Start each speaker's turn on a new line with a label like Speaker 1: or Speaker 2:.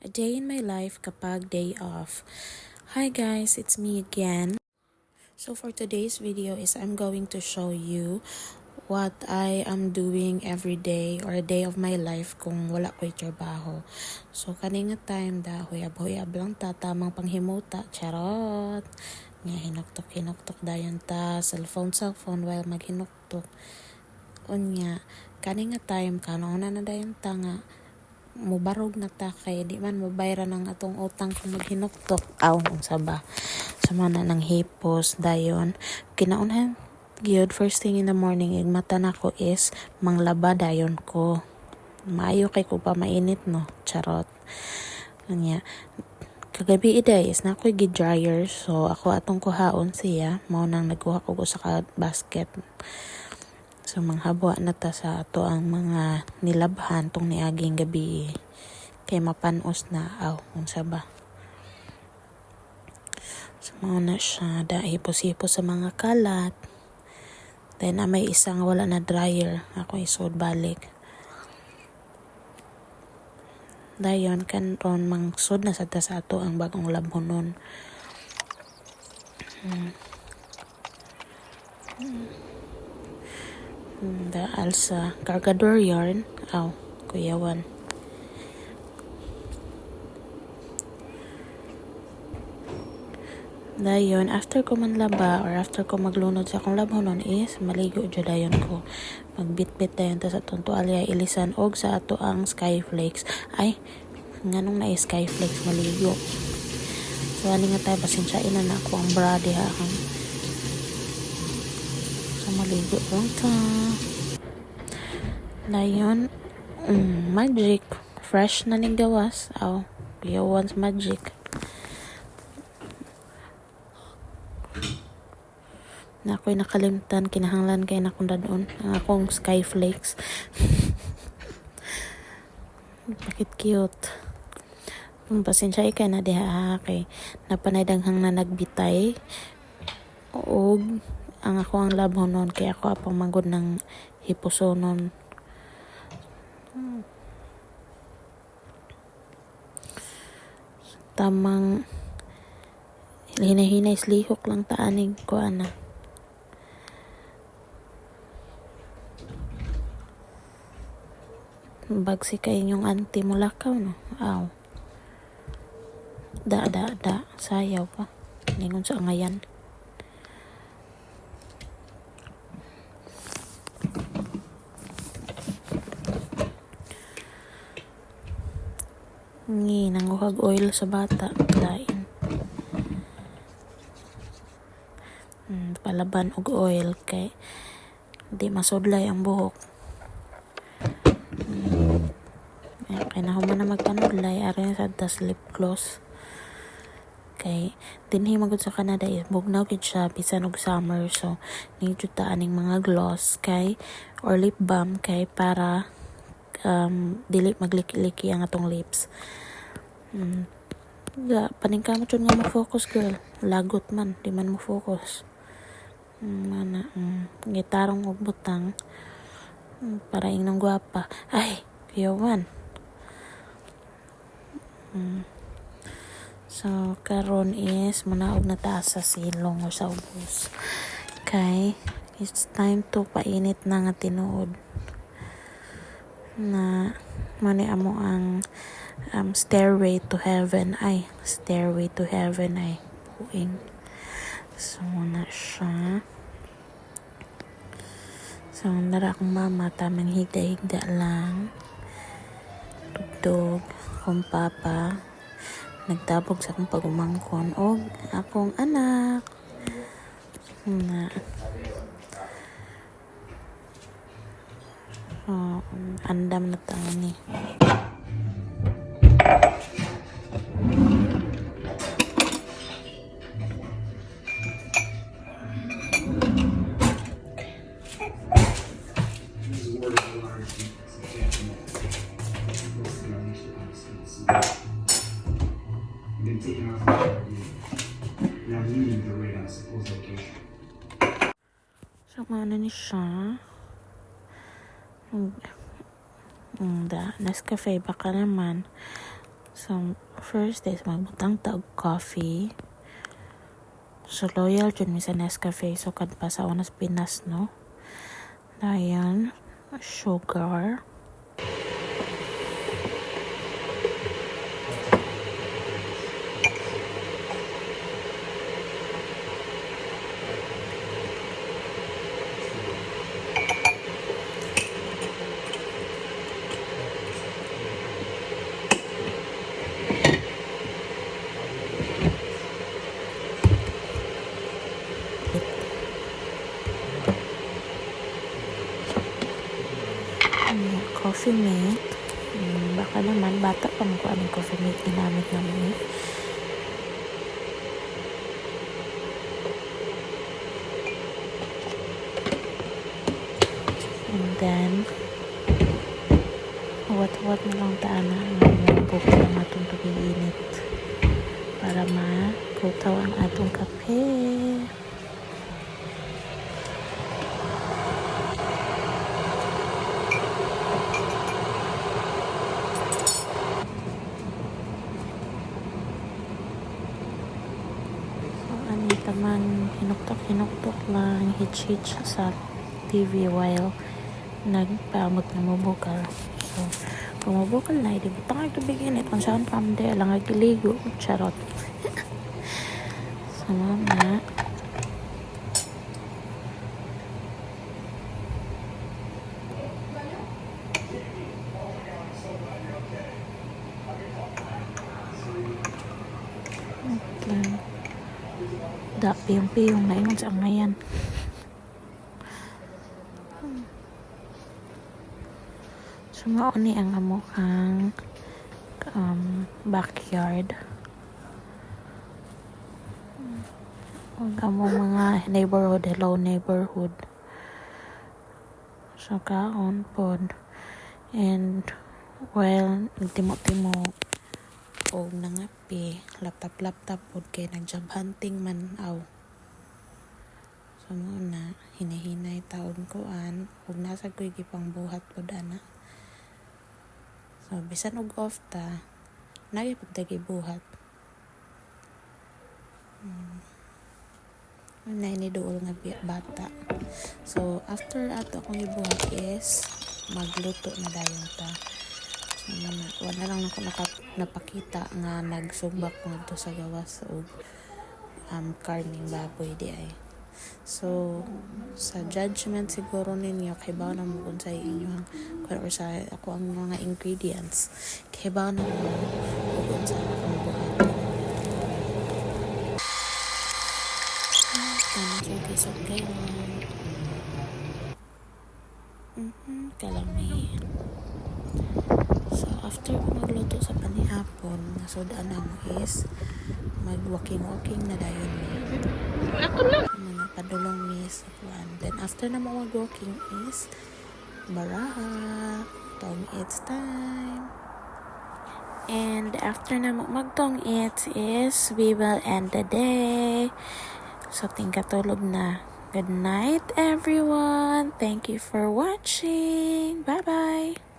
Speaker 1: A day in my life kapag day off. Hi guys, it's me again. So for today's video is I'm going to show you what I am doing every day or a day of my life kung wala ko'y trabaho. So kaninga time da huyab-huyab lang ta tamang panghimuta, charot. Nga hinuktok dayon ta cellphone while maghinuktok. Unya kaninga time kanona na dayon ta nga mubarog na ta kay di man mabayran ng atong utang kung maghinuktok unsa ba sama na ng hipos dayon kinaunan gyud first thing in the morning igmata nako is manglaba dayon ko maayo kay ko pa mainit no charot nya kagabi iday is na ko'y gi-dryer so ako atong kuhaon siya mao nang nagkuha ko sa ka basket. So manghabwa na ta sa ato ang mga nilabhan tong niaging gabi kay mapanos na unsa ba. So mao na siya da hipos-hipos sa mga kalat. Then may isang wala na dryer ako isod balik. Dayon karon mangsud na sa ato ang bagong labhonon. The Alsa Cargador yarn kuyawan dayon after ko manlaba or after ko maglunod sa akong labhonon is maligo jud dayon ko magbitbit dayon ta sa atong tuwalya ilisan og sa ato ang Skyflakes ay nganong na Skyflakes maligo so ani nga tayo pasensya ina na ako ang bra diha maligo lang ta dayon magic fresh na ning gawas kuyawan's magic na ako'y nakalimtan kinahanglan kay na akong dadon ang akong Skyflakes bakit cute pasensya ikay na diha kay napanaydanghang na nagbitay og ang ako ang labhonon kay ako apang manggod ng hipusonon. Tamang hinay-hinay slihok lang taanig ko ana. Bagsi kay inyong auntie mo lakaw no. Da sayaw pa. Ningon sa ngayan. Nanguhag oil sa bata lain palaban og oil kay di masudlay ang buhok kay nahuman na magpanudlay ari sa tas lip gloss kay dinhi magud sa Canada bugnaw gid siya bisan og summer so need jud ta aning mga gloss kay or lip balm kay para dili magliki-liki ang atong lips. Paningkamot yun nga mo-focus girl. Lagot man, di man mo-focus. Gitarong og butang. Para inong gwapa. Ay, kiyawan. So, karon is manaog na taas sa silong o sa ubos. Kay, it's time to painit na nga tinuod. Na mani amo ang stairway to heaven ay buing so na siya so nara akong mama tamang higda lang tugtog akong papa nagtabog sa akong pagumangkon og akong anak na andam na tayo ni so maano ni siya Nescafe baka naman So first is magbutang ta og coffee. So loyal jud mi sa Nescafe, so kad pa sa unas Pinas, no. Dayon sugar. Coffee mate. Baka naman bata pa mo ko anong coffee mate ginamit namin. And then wat-wat na lang taana ang buko ng atong tubig init para makutaw ang atong kape. Tamang hinuktok lang hitch sa TV while nagpaamot na mubukal. So, kung mubukal na, di ba tayo tubig init kung saan pamde, lang agiligo, charot. So, mama. Okay. Da, piyong-piyong na ingon sa ngayon. So, mauni ang amukang backyard. Ang among mga neighborhood, hello neighborhood. So, kaon pod. And, well, nagtimo-timo o nangapi, laptop pod kay nag-job hunting man aw. So muna hinahinay taon kuan ug nasa ko'y gipang buhat pod ana. So bisan og off ta nagay pud ta gibuhat. Nay ni duol nga bata. So after ato akong gibuhat is magluto na dayon ta. Wala lang ako napakita nga nagsugbak ngadto sa gawas og karning baboy di ay. So sa judgment siguro ninyo kay ba na mo kung sa inyong or sa ako ang mga ingredients kay ba na mo kung sa akong buhat. Okay lang. Kalami. So, after ko magluto sa panihapon, nasudaan na mo is mag-walking na dayon ni. Mga padulong ni sa kuan. Then, after na mo mag-walking is baraha. Tong it's time. And after na mo magtong it is we will end the day. So, tingkatulog na. Good night, everyone. Thank you for watching. Bye-bye.